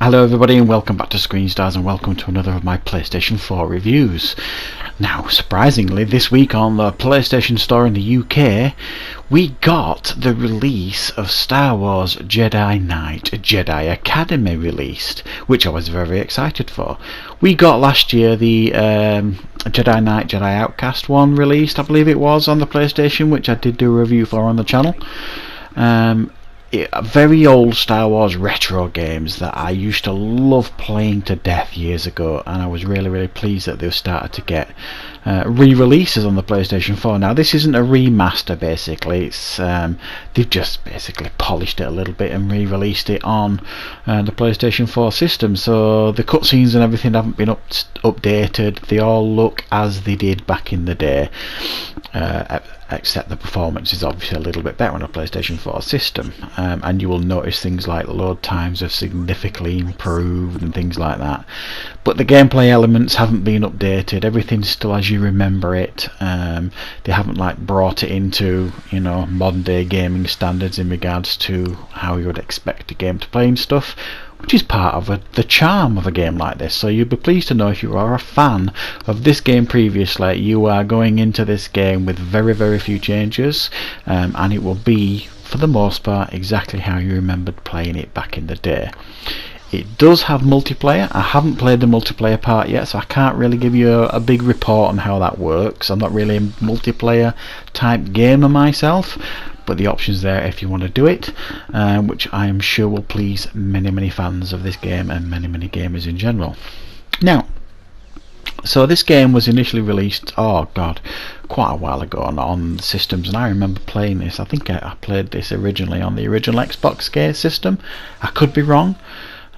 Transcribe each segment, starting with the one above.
Hello everybody and welcome back to Screen Stars and welcome to another of my PlayStation 4 reviews. Now, surprisingly, this week on the PlayStation Store in the UK, we got the release of Star Wars Jedi Knight Jedi Academy released, which I was very excited for. We got last year the Jedi Knight Jedi Outcast one released, I believe it was, on the PlayStation, which I did do a review for on the channel. Very old Star Wars retro games that I used to love playing to death years ago, and I was really pleased that they've started to get re-releases on the PlayStation 4. Now this isn't a remaster, basically. It's they've just basically polished it a little bit and re-released it on the PlayStation 4 system, so the cutscenes and everything haven't been updated. They all look as they did back in the day, except the performance is obviously a little bit better on a PlayStation 4 system, and you will notice things like load times have significantly improved and things like that. But the gameplay elements haven't been updated. Everything's still as you remember it. They haven't like brought it into, you know, modern day gaming standards in regards to how you would expect a game to play and stuff, which is part of the charm of a game like this. So you'd be pleased to know, if you are a fan of this game previously, you are going into this game with very few changes, and it will be, for the most part, exactly how you remembered playing it back in the day. It does have multiplayer. I haven't played the multiplayer part yet, so I can't really give you a big report on how that works. I'm not really a multiplayer type gamer myself, but the option's there if you want to do it, which I am sure will please many fans of this game and many gamers in general. Now, so this game was initially released, oh god, quite a while ago on systems, and I remember playing this. I think I played this originally on the original Xbox system. I could be wrong.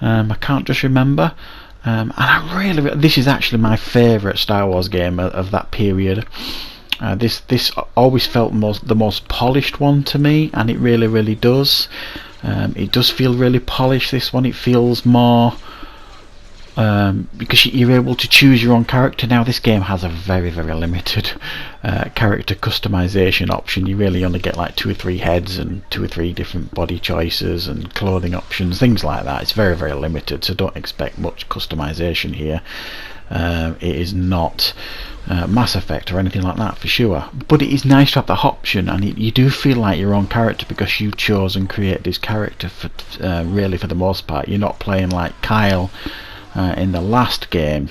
I can't just remember. And I this is actually my favourite Star Wars game of that period. This always felt the most polished one to me, and it really does. It does feel really polished, this one. It feels more because you're able to choose your own character. Now this game has a very limited character customization option. You really only get like 2 or 3 heads and 2 or 3 different body choices and clothing options, things like that. It's very limited, so don't expect much customization here. It is not Mass Effect or anything like that for sure, but it is nice to have that option, and you do feel like your own character because you chose and created this character for really, for the most part. You're not playing like Kyle in the last game,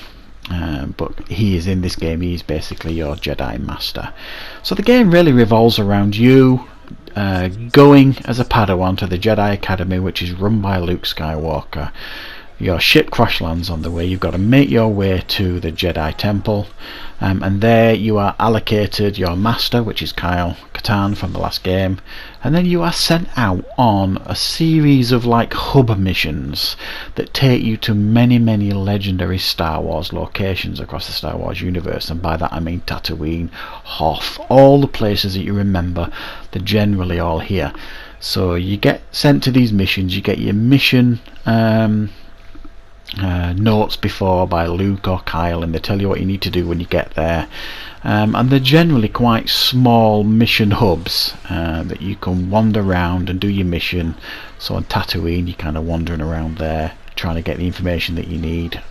but he is in this game. He's basically your Jedi Master. So the game really revolves around you going as a Padawan to the Jedi Academy, which is run by Luke Skywalker. Your ship crash lands on the way. You've got to make your way to the Jedi Temple, and there you are allocated your master, which is Kyle Katarn from the last game, and then you are sent out on a series of like hub missions that take you to many legendary Star Wars locations across the Star Wars universe, and by that I mean Tatooine, Hoth, all the places that you remember. They're generally all here. So you get sent to these missions. You get your mission notes before by Luke or Kyle, and they tell you what you need to do when you get there, and they're generally quite small mission hubs that you can wander around and do your mission. So on Tatooine you're kind of wandering around there trying to get the information that you need,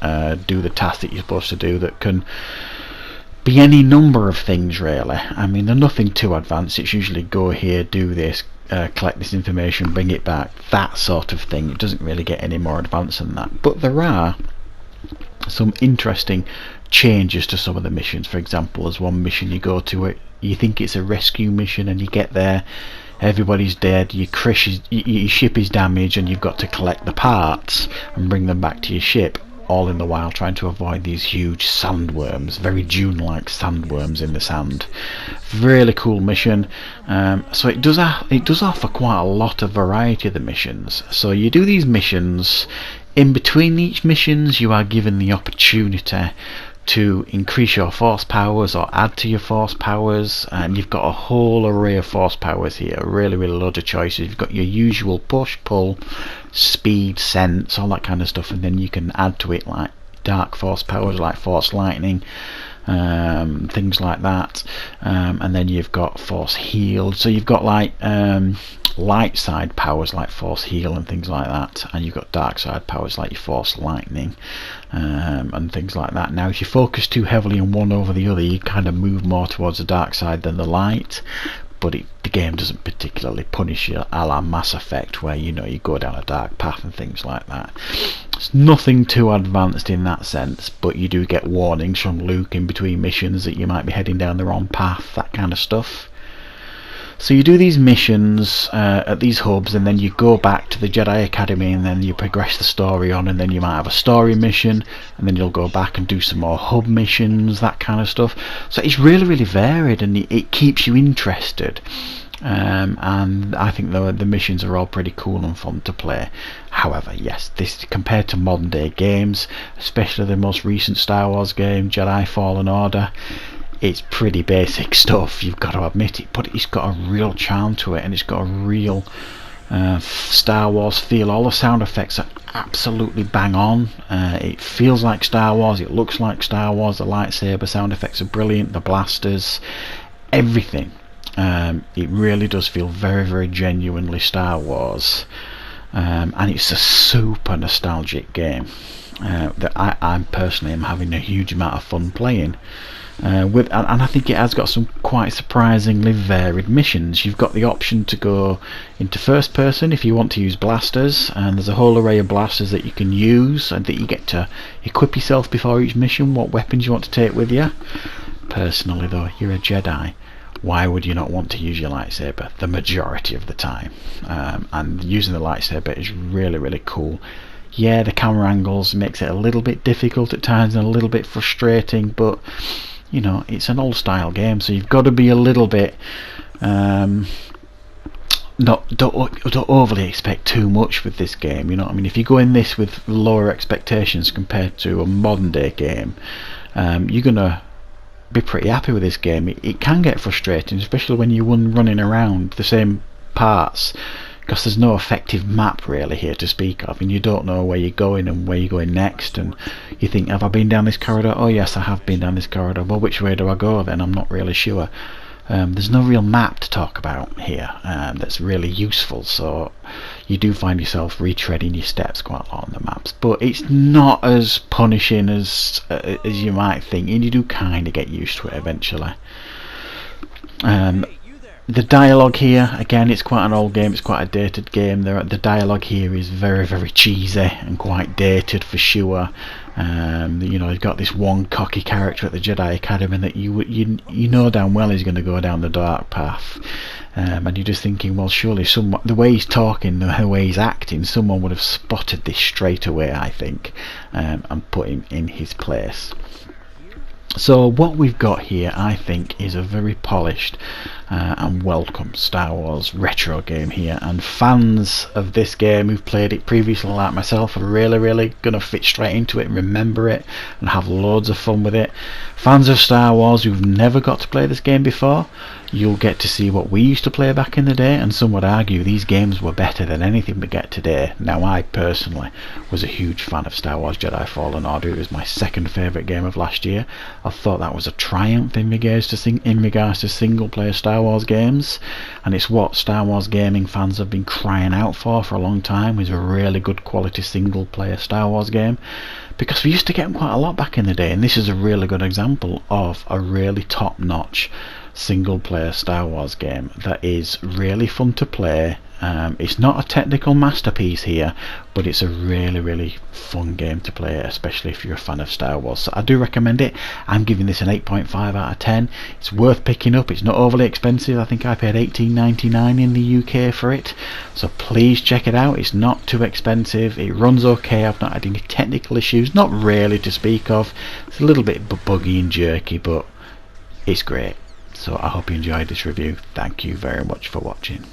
do the task that you're supposed to do, that can be any number of things really. I mean, they're nothing too advanced. It's usually go here, do this, collect this information, bring it back, that sort of thing. It doesn't really get any more advanced than that, but there are some interesting changes to some of the missions. For example, there's one mission you go to it, you think it's a rescue mission, and you get there, everybody's dead, your ship is damaged, and you've got to collect the parts and bring them back to your ship, all in the while trying to avoid these huge sandworms, very Dune-like sandworms in the sand. Really cool mission. So it does offer quite a lot of variety of the missions. So you do these missions. In between each missions you are given the opportunity to increase your force powers or add to your force powers, and you've got a whole array of force powers here. Really loads of choices. You've got your usual push, pull, speed, sense, all that kind of stuff, and then you can add to it like dark force powers like force lightning, things like that, and then you've got force healed. So you've got like light side powers like force heal and things like that, and you've got dark side powers like your force lightning and things like that. Now if you focus too heavily on one over the other, you kind of move more towards the dark side than the light, but the game doesn't particularly punish you a la Mass Effect, where you go down a dark path and things like that. It's nothing too advanced in that sense, but you do get warnings from Luke in between missions that you might be heading down the wrong path, that kind of stuff. So you do these missions at these hubs, and then you go back to the Jedi Academy, and then you progress the story on, and then you might have a story mission, and then you'll go back and do some more hub missions, that kind of stuff. So it's really, really varied, and it keeps you interested. And I think the missions are all pretty cool and fun to play. However, yes, this compared to modern day games, especially the most recent Star Wars game, Jedi Fallen Order, it's pretty basic stuff, you've got to admit it, but it's got a real charm to it, and it's got a real Star Wars feel. All the sound effects are absolutely bang on. It feels like Star Wars, it looks like Star Wars, the lightsaber sound effects are brilliant, the blasters, everything. It really does feel very, very genuinely Star Wars, and it's a super nostalgic game that I personally am having a huge amount of fun playing. And I think it has got some quite surprisingly varied missions. You've got the option to go into first person if you want to use blasters, and there's a whole array of blasters that you can use and that you get to equip yourself before each mission, what weapons you want to take with you. Personally though, you're a Jedi, why would you not want to use your lightsaber the majority of the time? And using the lightsaber is really, really cool. Yeah, the camera angles makes it a little bit difficult at times and a little bit frustrating, but it's an old style game, so you've got to be a little bit don't overly expect too much with this game. If you go in this with lower expectations compared to a modern day game, you're gonna be pretty happy with this game. It can get frustrating, especially when you're running around the same parts, because there's no effective map really here to speak of, and you don't know where you're going and where you're going next, and you think, have I been down this corridor? Oh yes, I have been down this corridor. Well, which way do I go then? I'm not really sure. There's no real map to talk about here that's really useful, so you do find yourself retreading your steps quite a lot on the maps, but it's not as punishing as you might think, and you do kind of get used to it eventually. The dialogue here, again, it's quite an old game, it's quite a dated game. The dialogue here is very, very cheesy and quite dated for sure. You've got this one cocky character at the Jedi Academy that you know damn well is going to go down the dark path, and you're just thinking, well, surely the way he's talking, the way he's acting, someone would have spotted this straight away, I think, and put him in his place. So what we've got here, I think, is a very polished and welcome Star Wars retro game here, and fans of this game who've played it previously like myself are really, really going to fit straight into it and remember it and have loads of fun with it. Fans of Star Wars who've never got to play this game before, you'll get to see what we used to play back in the day, and some would argue these games were better than anything we get today. Now, I personally was a huge fan of Star Wars Jedi Fallen Order. It was my second favourite game of last year. I thought that was a triumph in regards to single player Star Wars games, and it's what Star Wars gaming fans have been crying out for a long time, is a really good quality single player Star Wars game, because we used to get them quite a lot back in the day, and this is a really good example of a really top notch single player Star Wars game that is really fun to play. It's not a technical masterpiece here, but it's a really, really fun game to play, especially if you're a fan of Star Wars. So I do recommend it. I'm giving this an 8.5 out of 10. It's worth picking up. It's not overly expensive. I think I paid $18.99 in the UK for it, so please check it out. It's not too expensive. It runs okay. I've not had any technical issues, not really to speak of. It's a little bit buggy and jerky, but it's great. So I hope you enjoyed this review. Thank you very much for watching.